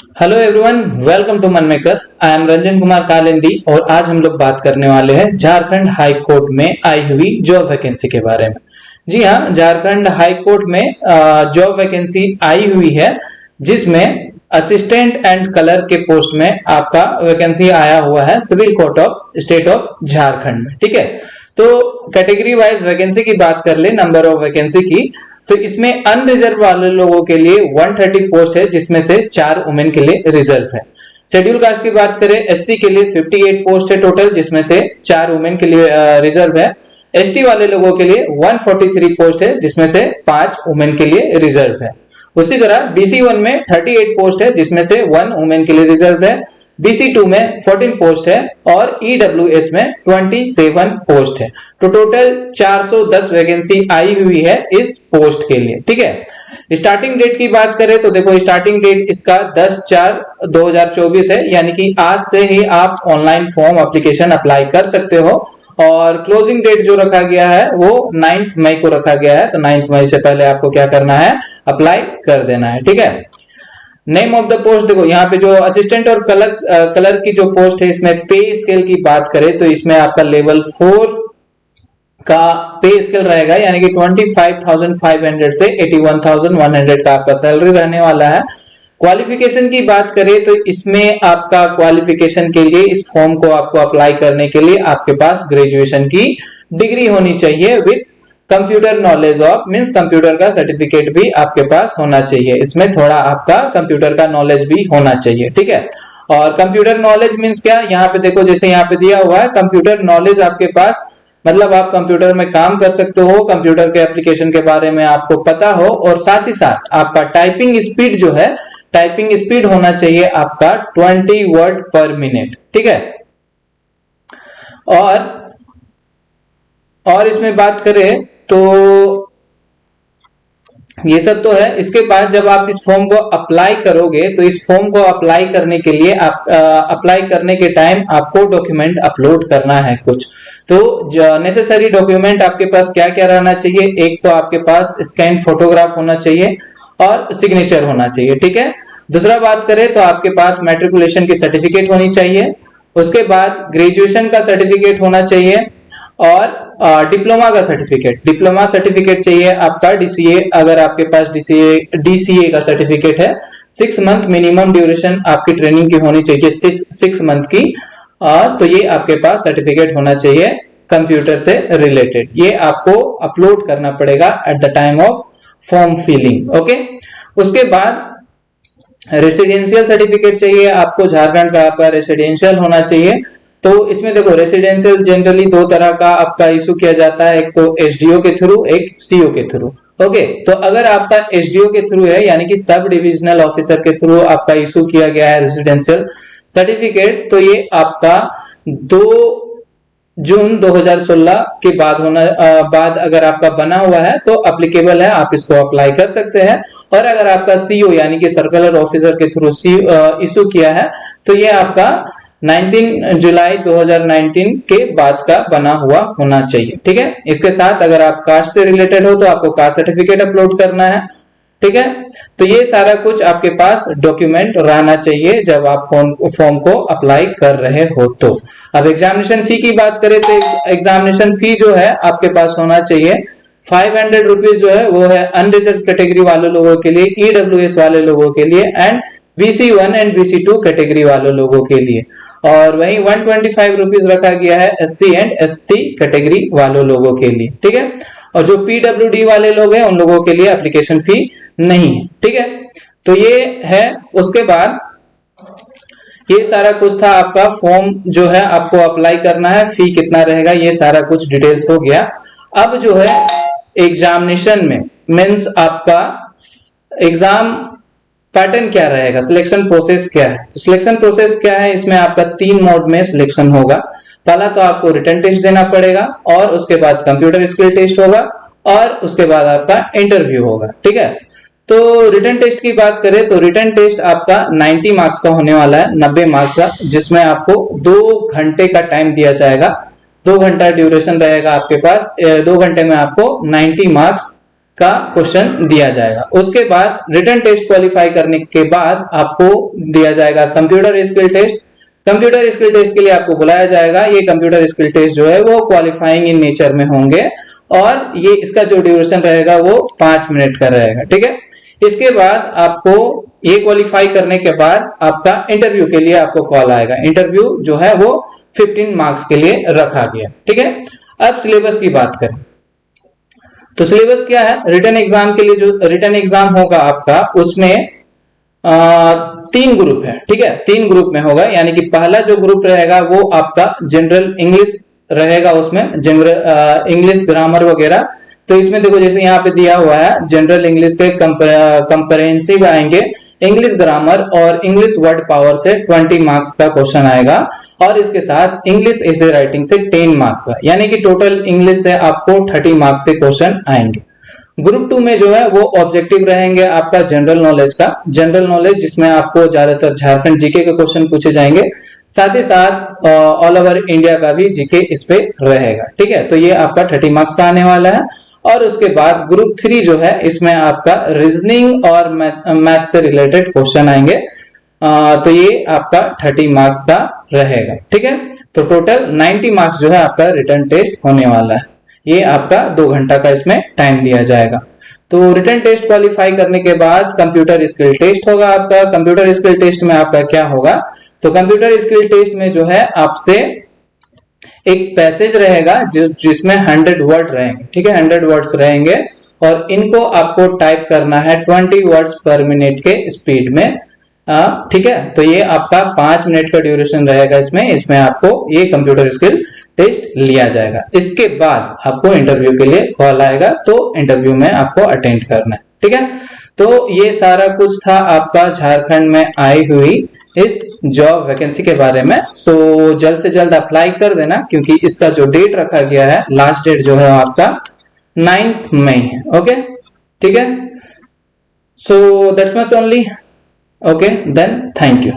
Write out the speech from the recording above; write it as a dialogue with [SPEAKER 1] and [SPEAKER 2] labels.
[SPEAKER 1] Hello everyone, welcome to मन maker. I am Ranjan Kumar Kalindi और आज हम लोग बात करने वाले हैं झारखंड हाई कोर्ट में आई हुई जॉब वैकेंसी के बारे में। जी हाँ, झारखंड हाई कोर्ट में जॉब वैकेंसी आई हुई है जिसमें असिस्टेंट एंड कलर के पोस्ट में आपका वैकेंसी आया हुआ है civil court of state of Jharkhand में। ठीक है, तो कैटेगरी वाइज वैकेंसी की बात कर ले, नंबर ऑफ वैकेंसी की, तो इसमें अनरिजर्व वाले लोगों के लिए 130 पोस्ट है जिसमें से 4 वुमेन के लिए रिजर्व है। शेड्यूल कास्ट की बात करें, एससी के लिए 58 पोस्ट है टोटल जिसमें से 4 वुमेन के लिए रिजर्व है। एसटी वाले लोगों के लिए 143 पोस्ट है जिसमें से 5 वुमेन के लिए रिजर्व है। उसी तरह बीसी 1 में 38 पोस्ट है जिसमें से 1 वुमेन के लिए रिजर्व है। बीसी 2 में 14 पोस्ट है और ईडब्ल्यूएस में 27 पोस्ट है। तो टोटल 410 वैकेंसी आई हुई है इस पोस्ट के लिए। ठीक है, स्टार्टिंग डेट की बात करें तो देखो स्टार्टिंग डेट इसका 10/4/2024 है, यानी कि आज से ही आप ऑनलाइन फॉर्म एप्लीकेशन अप्लाई कर सकते हो। और क्लोजिंग डेट जो रखा गया है वो 9 मई को रखा गया है, तो 9 मई से पहले आपको क्या करना है, अप्लाई कर देना है। ठीक है, नेम ऑफ द पोस्ट देखो यहाँ पे जो असिस्टेंट और कलर की जो पोस्ट है इसमें पे स्केल की बात करें तो इसमें आपका लेवल 4 का पे स्केल रहेगा, यानी कि 25,500 से 81,100 का आपका सैलरी रहने वाला है। क्वालिफिकेशन की बात करें तो इसमें आपका क्वालिफिकेशन के लिए इस फॉर्म को आपको अप्लाई करने के लिए आपके पास ग्रेजुएशन की डिग्री होनी चाहिए with computer knowledge of, means computer का सर्टिफिकेट भी आपके पास होना चाहिए। इसमें थोड़ा आपका कंप्यूटर का नॉलेज भी होना चाहिए। ठीक है, और कंप्यूटर नॉलेज मींस क्या, यहाँ पे देखो जैसे यहाँ पे दिया हुआ है कंप्यूटर नॉलेज आपके पास, मतलब आप कंप्यूटर में काम कर सकते हो, कंप्यूटर के एप्लीकेशन के बारे में आपको पता हो, और साथ ही साथ आपका टाइपिंग स्पीड जो है, टाइपिंग स्पीड होना चाहिए आपका 20 वर्ड पर मिनट। ठीक है, और इसमें बात करें तो ये सब तो है। इसके बाद जब आप इस फॉर्म को अप्लाई करोगे तो इस फॉर्म को अप्लाई करने के लिए आप अप्लाई करने के टाइम आपको डॉक्यूमेंट अपलोड करना है कुछ। तो नेसेसरी डॉक्यूमेंट आपके पास क्या क्या रहना चाहिए, एक तो आपके पास स्कैन फोटोग्राफ होना चाहिए और सिग्नेचर होना चाहिए। ठीक है, दूसरा बात करें तो आपके पास मैट्रिकुलेशन की सर्टिफिकेट होनी चाहिए। उसके बाद ग्रेजुएशन का सर्टिफिकेट होना चाहिए और डिप्लोमा का डिप्लोमा सर्टिफिकेट चाहिए आपका। डीसीए, अगर आपके पास डीसीए का सर्टिफिकेट है, 6 मंथ मिनिमम ड्यूरेशन आपकी ट्रेनिंग की होनी चाहिए, 6 मंथ की। तो ये आपके पास सर्टिफिकेट होना चाहिए कंप्यूटर से रिलेटेड। ये आपको अपलोड करना पड़ेगा at the time of form filling. Okay, उसके बाद रेसिडेंशियल सर्टिफिकेट चाहिए आपको, झारखंड का आपका रेसिडेंशियल होना चाहिए। तो इसमें देखो रेसिडेंशियल जनरली 2 तरह का आपका इशू किया जाता है, एक तो एसडीओ के थ्रू, एक सीओ के थ्रू। ओके, तो अगर आपका एसडीओ के थ्रू है, यानी कि सब डिविजनल ऑफिसर के थ्रू आपका इशू किया गया है रेसिडेंशियल सर्टिफिकेट, तो ये आपका 2 जून 2016 के बाद अगर आपका बना हुआ है तो अप्लीकेबल है, आप इसको अप्लाई कर सकते हैं। और अगर आपका सीओ यानी कि सर्कुलर ऑफिसर के थ्रू इशू किया है तो ये आपका 19 जुलाई 2019 के बाद का बना हुआ होना चाहिए। ठीक है, इसके साथ अगर आप कास्ट से रिलेटेड हो तो आपको कास्ट सर्टिफिकेट अपलोड करना है। ठीक है, तो ये सारा कुछ आपके पास डॉक्यूमेंट रहना चाहिए जब आप फॉर्म को अप्लाई कर रहे हो। तो अब एग्जामिनेशन फी की बात करें तो एग्जामिनेशन फी जो है आपके पास होना चाहिए 500 रुपीज जो है वो है अनरिजर्व कैटेगरी वाले लोगों के लिए, ईडब्ल्यूएस वाले लोगों के लिए and BC1 and BC2 category वाले लोगों के लिए। और वहीं 125 रुपीज रखा गया है SC एंड ST कैटेगरी वालों लोगों के लिए। ठीक है, और जो PWD वाले लोग हैं उन लोगों के लिए एप्लीकेशन फी नहीं है। ठीक है, तो ये है। उसके बाद ये सारा कुछ था, आपका फॉर्म जो है आपको अप्लाई करना है, फी कितना रहेगा, ये सारा कुछ डिटेल्स हो गया। अब जो है एग्जामिनेशन में मीन्स आपका एग्जाम पैटर्न क्या रहेगा, सिलेक्शन प्रोसेस क्या है। तो सिलेक्शन प्रोसेस क्या है, इसमें आपका 3 मोड में सिलेक्शन होगा। पहला तो आपको रिटन टेस्ट देना पड़ेगा और उसके बाद कंप्यूटर स्किल टेस्ट होगा और उसके बाद आपका इंटरव्यू होगा। ठीक है, तो रिटन टेस्ट की बात करें तो रिटन टेस्ट आपका 90 मार्क्स का होने वाला है, 90 मार्क्स का, जिसमें आपको 2 घंटे का टाइम दिया जाएगा। 2 घंटा ड्यूरेशन रहेगा आपके पास। 2 घंटे में आपको 90 मार्क्स का क्वेश्चन दिया जाएगा। उसके बाद रिटन टेस्ट क्वालिफाई करने के बाद आपको दिया जाएगा computer skill test. Computer skill test के लिए आपको बुलाया जाएगा। ये कंप्यूटर स्किल टेस्ट जो है वो क्वालिफाइंग इन नेचर में होंगे और ये इसका जो ड्यूरेशन रहेगा वो 5 मिनट का रहेगा, ठीक है। इसके बाद आपको ये क्वालिफाई करने के बाद आपका इंटरव्यू के लिए आपको कॉल आएगा। इंटरव्यू जो है वो 15 मार्क्स के लिए रखा गया, ठीक है। अब सिलेबस की बात करें तो सिलेबस क्या है। रिटन एग्जाम के लिए जो रिटन एग्जाम होगा आपका उसमें 3 ग्रुप है, ठीक है। 3 ग्रुप में होगा, यानी कि पहला जो ग्रुप रहेगा वो आपका जनरल इंग्लिश रहेगा, उसमें जनरल इंग्लिश ग्रामर वगैरह। तो इसमें देखो जैसे यहाँ पे दिया हुआ है जनरल इंग्लिश के कंप्रहेंसिव आएंगे, इंग्लिश ग्रामर और इंग्लिश वर्ड पावर से 20 मार्क्स का क्वेश्चन आएगा और इसके साथ इंग्लिश एसे राइटिंग से 10 मार्क्स का, यानी कि टोटल इंग्लिश से आपको 30 मार्क्स के क्वेश्चन आएंगे। ग्रुप 2 में जो है वो ऑब्जेक्टिव रहेंगे आपका जनरल नॉलेज का, जनरल नॉलेज जिसमें आपको ज्यादातर झारखंड जीके के क्वेश्चन पूछे जाएंगे, साथ ही साथ ऑल ओवर इंडिया का भी जीके इस पे रहेगा, ठीक है। तो ये आपका 30 मार्क्स का आने वाला है। और उसके बाद ग्रुप 3 जो है इसमें आपका रीजनिंग और मैथ से रिलेटेड क्वेश्चन आएंगे। तो ये आपका 30 मार्क्स का रहेगा, ठीक है। तो टोटल 90 मार्क्स जो है आपका रिटन टेस्ट होने वाला है। ये आपका 2 घंटा का इसमें टाइम दिया जाएगा। तो रिटन टेस्ट क्वालिफाई करने के बाद कंप्यूटर स्किल टेस्ट होगा आपका। कंप्यूटर स्किल टेस्ट में आपका क्या होगा, तो कंप्यूटर स्किल टेस्ट में जो है आपसे एक पैसेज रहेगा जिसमें 100 वर्ड रहेंगे, ठीक है। 100 वर्ड्स रहेंगे और इनको आपको टाइप करना है 20 वर्ड्स पर मिनट के स्पीड में, ठीक है। तो ये आपका 5 मिनट का ड्यूरेशन रहेगा इसमें आपको ये कंप्यूटर स्किल टेस्ट लिया जाएगा। इसके बाद आपको इंटरव्यू के लिए कॉल आएगा, तो इंटरव्यू में आपको अटेंड करना है, ठीक है। तो ये सारा कुछ था आपका झारखंड में आई हुई इस जॉब वैकेंसी के बारे में। सो जल्द से जल्द अप्लाई कर देना, क्योंकि इसका जो डेट रखा गया है, लास्ट डेट जो है आपका 9 मई है, ओके, ठीक है। So that's much only, okay, then thank you.